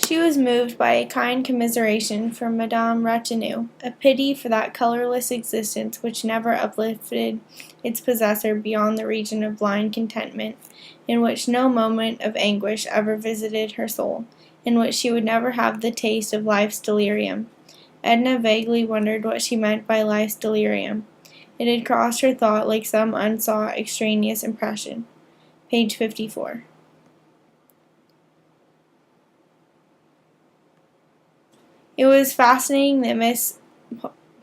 She was moved by a kind commiseration for Madame Ratignolle, a pity for that colourless existence which never uplifted its possessor beyond the region of blind contentment, in which no moment of anguish ever visited her soul, in which she would never have the taste of life's delirium. Edna vaguely wondered what she meant by life's delirium. It had crossed her thought like some unsought extraneous impression. Page 54. It was fascinating that Miss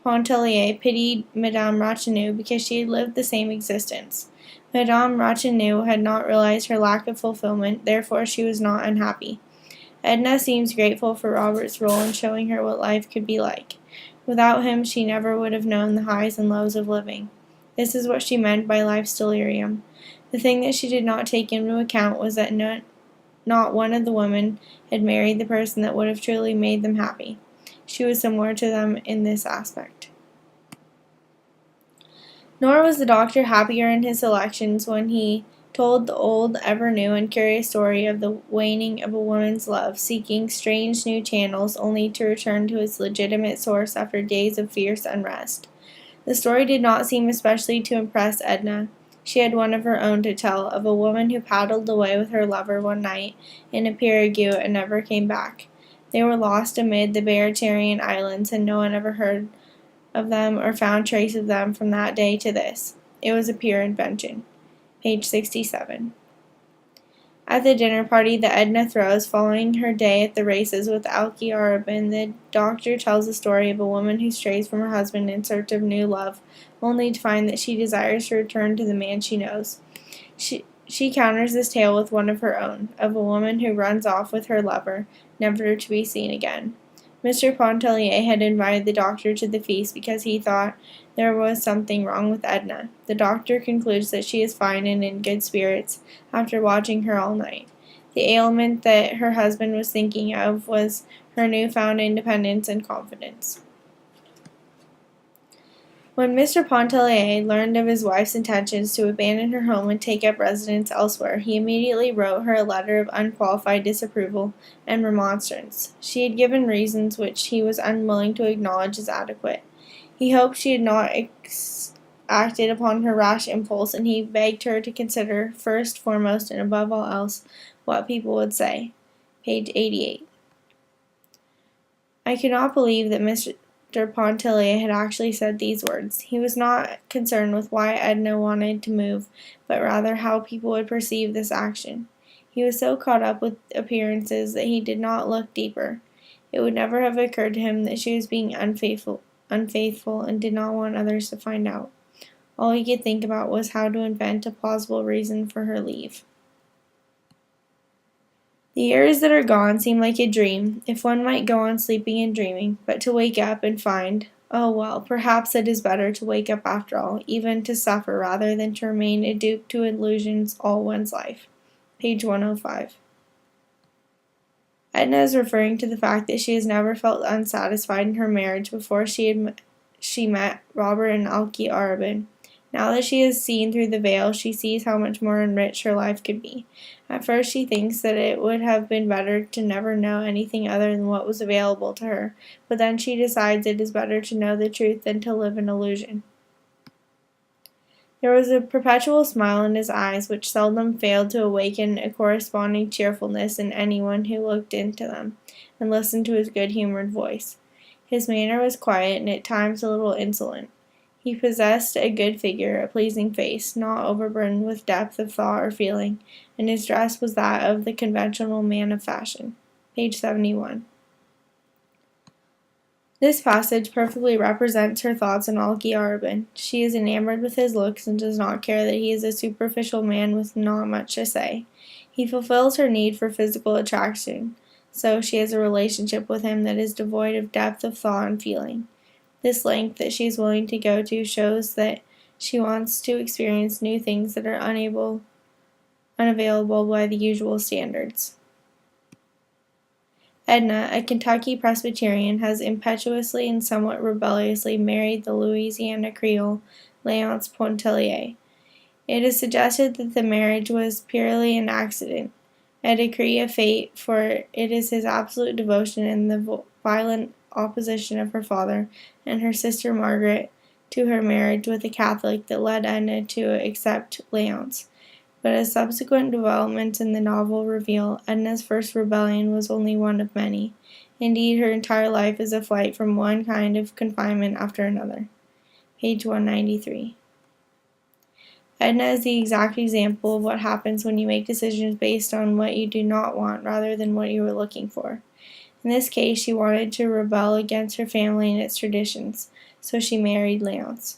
Pontellier pitied Madame Ratignolle because she had lived the same existence. Madame Ratignolle had not realized her lack of fulfillment, therefore she was not unhappy. Edna seems grateful for Robert's role in showing her what life could be like. Without him, she never would have known the highs and lows of living. This is what she meant by life's delirium. The thing that she did not take into account was that not one of the women had married the person that would have truly made them happy. She was similar to them in this aspect. Nor was the doctor happier in his selections when he told the old, ever-new, and curious story of the waning of a woman's love, seeking strange new channels only to return to its legitimate source after days of fierce unrest. The story did not seem especially to impress Edna. She had one of her own to tell, of a woman who paddled away with her lover one night in a perigue and never came back. They were lost amid the Baratarian Islands, and no one ever heard of them or found trace of them from that day to this. It was a pure invention. Page 67. At the dinner party that Edna throws following her day at the races with Alki Arabin, the doctor tells the story of a woman who strays from her husband in search of new love, only to find that she desires to return to the man she knows. She counters this tale with one of her own, of a woman who runs off with her lover, never to be seen again. Mr. Pontellier had invited the doctor to the feast because he thought there was something wrong with Edna. The doctor concludes that she is fine and in good spirits after watching her all night. The ailment that her husband was thinking of was her newfound independence and confidence. When Mr. Pontellier learned of his wife's intentions to abandon her home and take up residence elsewhere, he immediately wrote her a letter of unqualified disapproval and remonstrance. She had given reasons which he was unwilling to acknowledge as adequate. He hoped she had not acted upon her rash impulse, and he begged her to consider, first, foremost, and above all else, what people would say. Page 88. I could not believe that Mr. Pontellier had actually said these words. He was not concerned with why Edna wanted to move, but rather how people would perceive this action. He was so caught up with appearances that he did not look deeper. It would never have occurred to him that she was being unfaithful and did not want others to find out. All he could think about was how to invent a plausible reason for her leave. The years that are gone seem like a dream, if one might go on sleeping and dreaming, but to wake up and find, oh well, perhaps it is better to wake up after all, even to suffer rather than to remain a dupe to illusions all one's life. Page 105. Edna is referring to the fact that she has never felt unsatisfied in her marriage before she met Robert and Alki Arabin. Now that she has seen through the veil, she sees how much more enriched her life could be. At first she thinks that it would have been better to never know anything other than what was available to her, but then she decides it is better to know the truth than to live in illusion. There was a perpetual smile in his eyes which seldom failed to awaken a corresponding cheerfulness in anyone who looked into them and listened to his good-humored voice. His manner was quiet and at times a little insolent. He possessed a good figure, a pleasing face, not overburdened with depth of thought or feeling, and his dress was that of the conventional man of fashion. Page 71. This passage perfectly represents her thoughts on Alki Arabin. She is enamored with his looks and does not care that he is a superficial man with not much to say. He fulfills her need for physical attraction, so she has a relationship with him that is devoid of depth of thought and feeling. This length that she is willing to go to shows that she wants to experience new things that are unavailable by the usual standards. Edna, a Kentucky Presbyterian, has impetuously and somewhat rebelliously married the Louisiana Creole, Léonce Pontellier. It is suggested that the marriage was purely an accident. a decree of fate, for it is his absolute devotion and the violent opposition of her father and her sister Margaret to her marriage with a Catholic that led Edna to accept Léonce. But as subsequent developments in the novel reveal, Edna's first rebellion was only one of many. Indeed, her entire life is a flight from one kind of confinement after another. Page 193. Edna is the exact example of what happens when you make decisions based on what you do not want rather than what you were looking for. In this case, she wanted to rebel against her family and its traditions, so she married Léonce.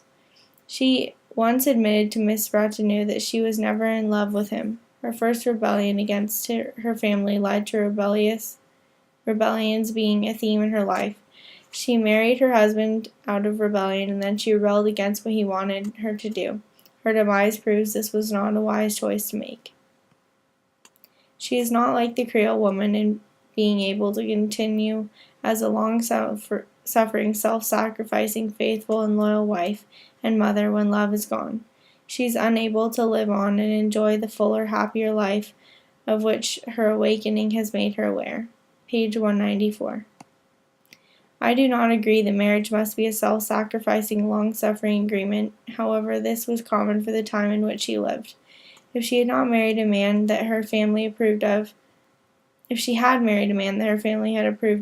She once admitted to Miss Ratignolle that she was never in love with him. Her first rebellion against her family led to rebellions being a theme in her life. She married her husband out of rebellion, and then she rebelled against what he wanted her to do. Her demise proves this was not a wise choice to make. She is not like the Creole woman in being able to continue as a long-suffering, self-sacrificing, faithful, and loyal wife and mother when love is gone. She is unable to live on and enjoy the fuller, happier life of which her awakening has made her aware. Page 194. I do not agree that marriage must be a self-sacrificing, long-suffering agreement. However, this was common for the time in which she lived. If she had married a man that her family had approved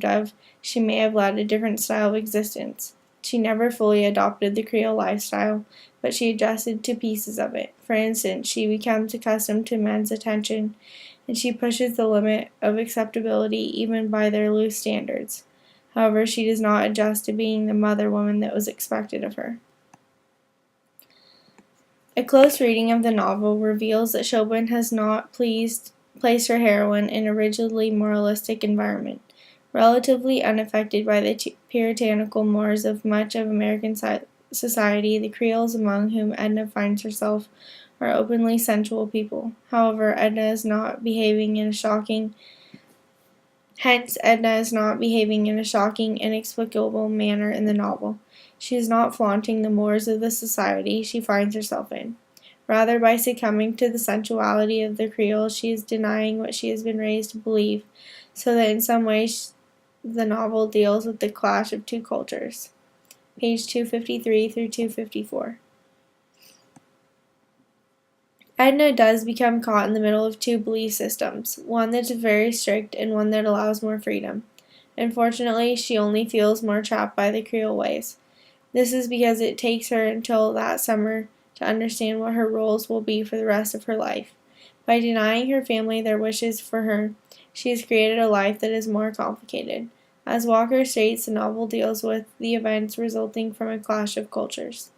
of, she may have led a different style of existence. She never fully adopted the Creole lifestyle, but she adjusted to pieces of it. For instance, she becomes accustomed to men's attention, and she pushes the limit of acceptability even by their loose standards. However, she does not adjust to being the mother woman that was expected of her. A close reading of the novel reveals that Chopin has not placed her heroine in a rigidly moralistic environment. Relatively unaffected by the puritanical mores of much of American society, the Creoles among whom Edna finds herself are openly sensual people. However, Edna is not behaving in a shocking, inexplicable manner in the novel. She is not flaunting the mores of the society she finds herself in. Rather, by succumbing to the sensuality of the Creole, she is denying what she has been raised to believe, so that in some ways the novel deals with the clash of two cultures. Page 253 through 254. Edna does become caught in the middle of two belief systems, one that's very strict and one that allows more freedom. Unfortunately, she only feels more trapped by the Creole ways. This is because it takes her until that summer to understand what her roles will be for the rest of her life. By denying her family their wishes for her, she has created a life that is more complicated. As Walker states, the novel deals with the events resulting from a clash of cultures.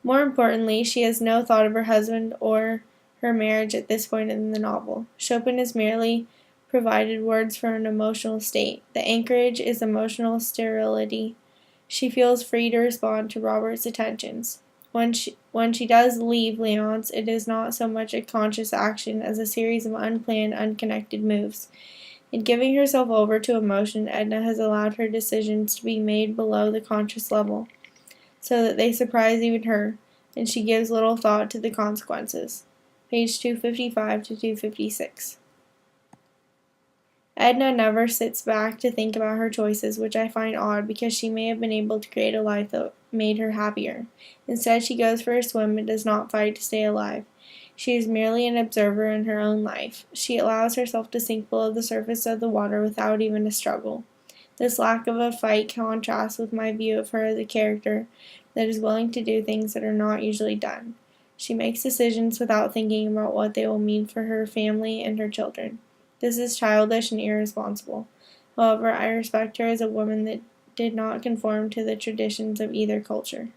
More importantly, she has no thought of her husband or her marriage at this point in the novel. Chopin has merely provided words for an emotional state. The anchorage is emotional sterility. She feels free to respond to Robert's attentions. When she does leave Léonce, it is not so much a conscious action as a series of unplanned, unconnected moves. In giving herself over to emotion, Edna has allowed her decisions to be made below the conscious level, so that they surprise even her, and she gives little thought to the consequences. Page 255 to 256. Edna never sits back to think about her choices, which I find odd because she may have been able to create a life that made her happier. Instead, she goes for a swim and does not fight to stay alive. She is merely an observer in her own life. She allows herself to sink below the surface of the water without even a struggle. This lack of a fight contrasts with my view of her as a character that is willing to do things that are not usually done. She makes decisions without thinking about what they will mean for her family and her children. This is childish and irresponsible. However, I respect her as a woman that did not conform to the traditions of either culture.